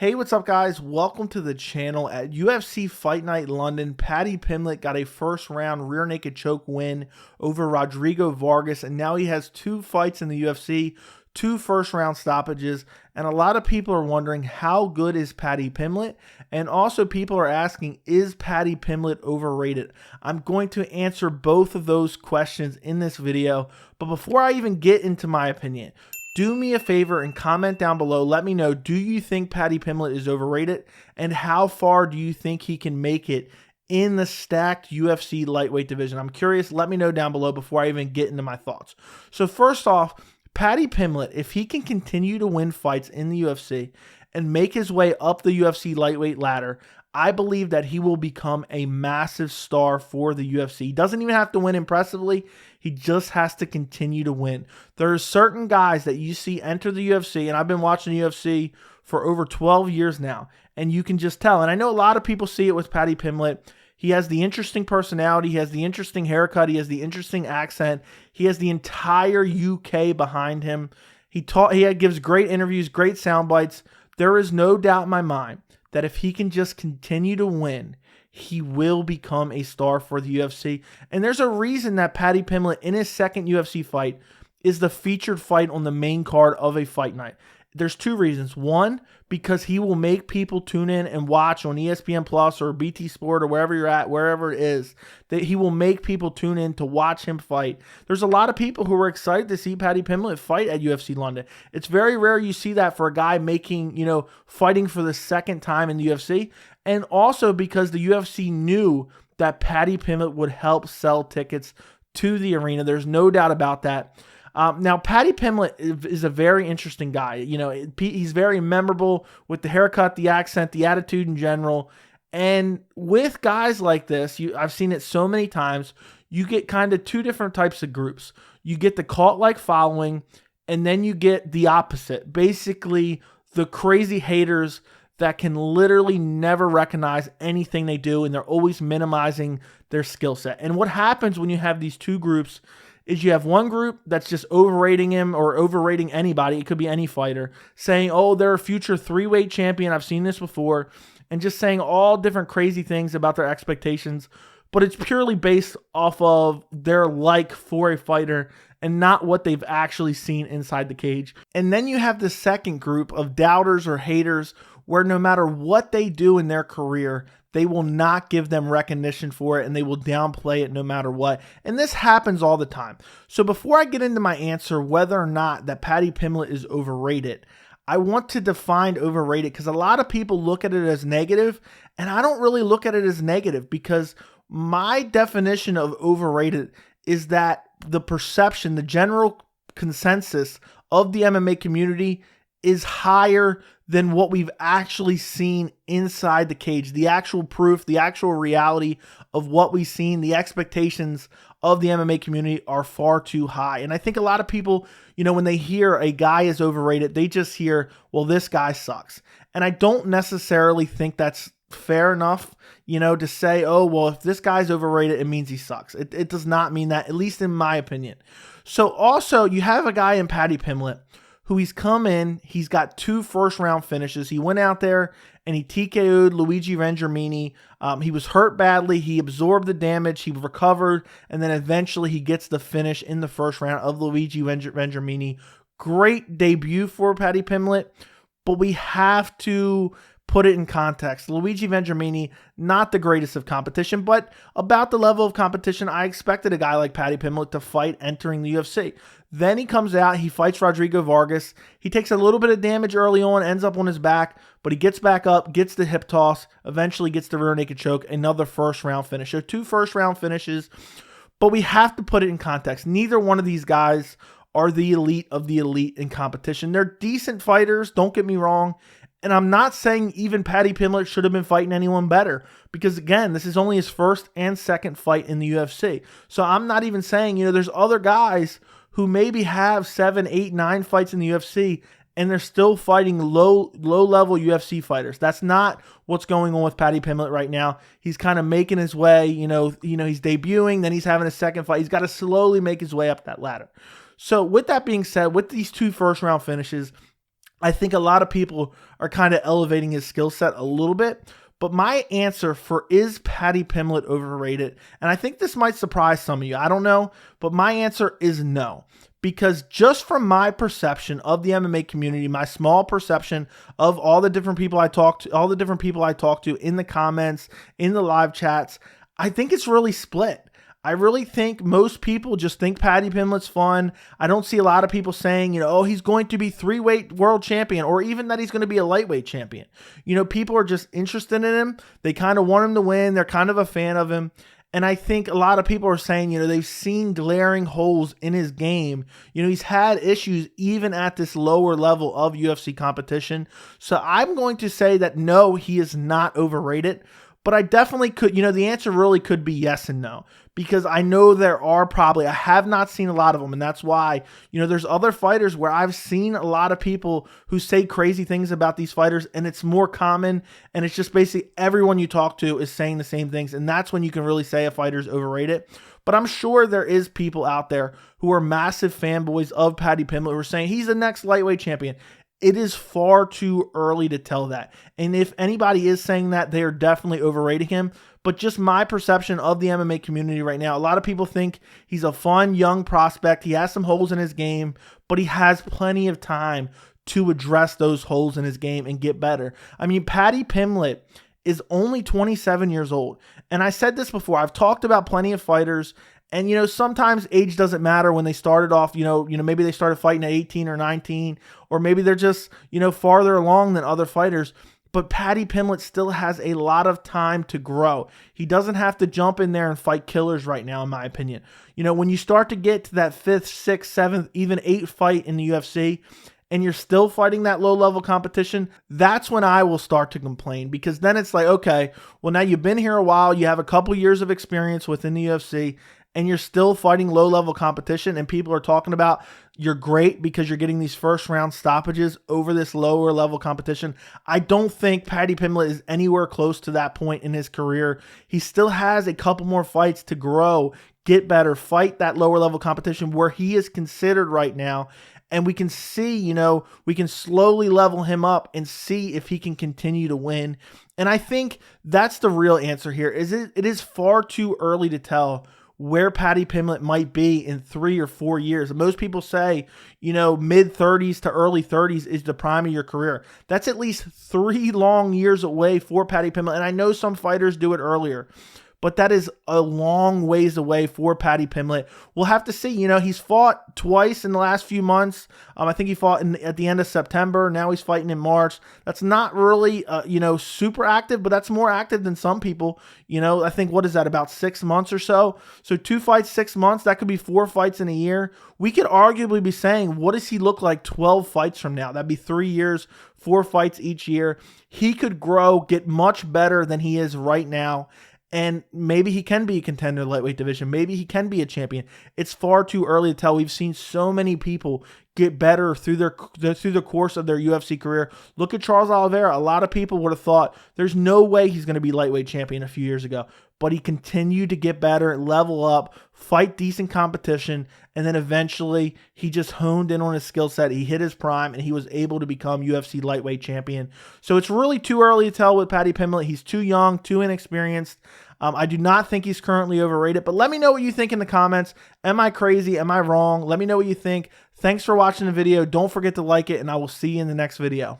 Hey, what's up, guys? Welcome to the channel. At UFC Fight Night London, Paddy Pimblett got a first-round rear naked choke win over Rodrigo Vargas, and now he has two fights in the UFC, two first-round stoppages, and a lot of people are wondering how good is Paddy Pimblett, and also people are asking, is Paddy Pimblett overrated? I'm going to answer both of those questions in this video, but before I even get into my opinion, do me a favor and comment down below. Let me know, do you think Paddy Pimblett is overrated? And how far do you think he can make it in the stacked UFC lightweight division? I'm curious. Let me know down below before I even get into my thoughts. So first off, Paddy Pimblett, if he can continue to win fights in the UFC and make his way up the UFC lightweight ladder, I believe that he will become a massive star for the UFC. He doesn't even have to win impressively. He just has to continue to win. There are certain guys that you see enter the UFC, and I've been watching the UFC for over 12 years now, and you can just tell. And I know a lot of people see it with Paddy Pimblett. He has the interesting personality. He has the interesting haircut. He has the interesting accent. He has the entire UK behind him. He gives great interviews, great sound bites. There is no doubt in my mind that if he can just continue to win, he will become a star for the UFC. And there's a reason that Paddy Pimblett, in his second UFC fight, is the featured fight on the main card of a fight night. There's two reasons. One, because he will make people tune in and watch on ESPN Plus or BT Sport or wherever you're at, wherever it is, that he will make people tune in to watch him fight. There's a lot of people who are excited to see Paddy Pimblett fight at UFC London. It's very rare you see that for a guy fighting for the second time in the UFC. And also because the UFC knew that Paddy Pimblett would help sell tickets to the arena. There's no doubt about that. Now, Paddy Pimblett is a very interesting guy. You know, he's very memorable with the haircut, the accent, the attitude in general. And with guys like this, I've seen it so many times, you get kind of two different types of groups. You get the cult-like following, and then you get the opposite. Basically, the crazy haters that can literally never recognize anything they do, and they're always minimizing their skill set. And what happens when you have these two groups is you have one group that's just overrating him or overrating anybody. It could be any fighter, saying, oh, they're a future three-weight champion. I've seen this before. And just saying all different crazy things about their expectations. But it's purely based off of their like for a fighter and not what they've actually seen inside the cage. And then you have the second group of doubters or haters where no matter what they do in their career, they will not give them recognition for it, and they will downplay it no matter what. And this happens all the time. So before I get into my answer whether or not that Paddy Pimblett is overrated, I want to define overrated because a lot of people look at it as negative, and I don't really look at it as negative because my definition of overrated is that the perception, the general consensus of the MMA community is higher than what we've actually seen inside the cage. The actual proof, the actual reality of what we've seen, the expectations of the MMA community are far too high. And I think a lot of people, when they hear a guy is overrated, they just hear, well, this guy sucks. And I don't necessarily think that's fair enough, to say, oh, well, if this guy's overrated, it means he sucks. It does not mean that, at least in my opinion. So also, you have a guy in Paddy Pimblett who he's come in, he's got two first-round finishes. He went out there and he TKO'd Luigi Vendramini. He was hurt badly. He absorbed the damage. He recovered, and then eventually he gets the finish in the first round of Luigi Vendramini. Great debut for Paddy Pimblett, but we have to put it in context. Luigi Vendramini, not the greatest of competition, but about the level of competition I expected a guy like Paddy Pimblett to fight entering the UFC. Then he comes out, he fights Rodrigo Vargas. He takes a little bit of damage early on, ends up on his back, but he gets back up, gets the hip toss, eventually gets the rear naked choke, another first-round finish. So two first-round finishes, but we have to put it in context. Neither one of these guys are the elite of the elite in competition. They're decent fighters, don't get me wrong. And I'm not saying even Paddy Pimblett should have been fighting anyone better because, again, this is only his first and second fight in the UFC. So I'm not even saying, there's other guys who maybe have 7, 8, 9 fights in the UFC and they're still fighting low-level UFC fighters. That's not what's going on with Paddy Pimblett right now. He's kind of making his way, he's debuting, then he's having a second fight. He's got to slowly make his way up that ladder. So with that being said, with these two first-round finishes, I think a lot of people are kind of elevating his skill set a little bit. But my answer for is Paddy Pimblett overrated? And I think this might surprise some of you. I don't know. But my answer is no. Because just from my perception of the MMA community, my small perception of all the different people I talk to, in the comments, in the live chats, I think it's really split. I really think most people just think Paddy Pimblett's fun. I don't see a lot of people saying, oh, he's going to be 3-weight world champion, or even that he's going to be a lightweight champion. People are just interested in him. They kind of want him to win. They're kind of a fan of him. And I think a lot of people are saying, they've seen glaring holes in his game. He's had issues even at this lower level of UFC competition. So I'm going to say that no, he is not overrated. But I definitely could, the answer really could be yes and no. Because I know I have not seen a lot of them. And that's why, there's other fighters where I've seen a lot of people who say crazy things about these fighters. And it's more common. And it's just basically everyone you talk to is saying the same things. And that's when you can really say a fighter's overrated. But I'm sure there is people out there who are massive fanboys of Paddy Pimblett who are saying he's the next lightweight champion. It is far too early to tell that. And if anybody is saying that, they are definitely overrating him. But just my perception of the MMA community right now, a lot of people think he's a fun, young prospect. He has some holes in his game, but he has plenty of time to address those holes in his game and get better. I mean, Paddy Pimblett is only 27 years old. And I said this before. I've talked about plenty of fighters. And, sometimes age doesn't matter when they started off, maybe they started fighting at 18 or 19, or maybe they're just, farther along than other fighters. But Paddy Pimblett still has a lot of time to grow. He doesn't have to jump in there and fight killers right now, in my opinion. When you start to get to that 5th, 6th, 7th, even 8th fight in the UFC, and you're still fighting that low-level competition, that's when I will start to complain. Because then it's like, okay, well, now you've been here a while, you have a couple years of experience within the UFC, and you're still fighting low-level competition, and people are talking about you're great because you're getting these first-round stoppages over this lower-level competition. I don't think Paddy Pimblett is anywhere close to that point in his career. He still has a couple more fights to grow, get better, fight that lower-level competition where he is considered right now. And we can see, we can slowly level him up and see if he can continue to win. And I think that's the real answer here. It is far too early to tell where Paddy Pimblett might be in 3 or 4 years. Most people say, mid-30s to early 30s is the prime of your career. That's at least 3 long years away for Paddy Pimblett. And I know some fighters do it earlier, but that is a long ways away for Paddy Pimblett. We'll have to see. He's fought twice in the last few months. I think he fought at the end of September. Now he's fighting in March. That's not really, super active, but that's more active than some people. I think, what is that, about 6 months or so? So 2 fights, 6 months, that could be 4 fights in a year. We could arguably be saying, what does he look like 12 fights from now? That'd be 3 years, 4 fights each year. He could grow, get much better than he is right now. And maybe he can be a contender in the lightweight division. Maybe he can be a champion. It's far too early to tell. We've seen so many people get better through the course of their UFC career. Look at Charles Oliveira. A lot of people would have thought there's no way he's going to be lightweight champion a few years ago. But he continued to get better, level up, fight decent competition, and then eventually he just honed in on his skill set. He hit his prime, and he was able to become UFC lightweight champion. So it's really too early to tell with Paddy Pimblett. He's too young, too inexperienced. I do not think he's currently overrated, but let me know what you think in the comments. Am I crazy? Am I wrong? Let me know what you think. Thanks for watching the video. Don't forget to like it, and I will see you in the next video.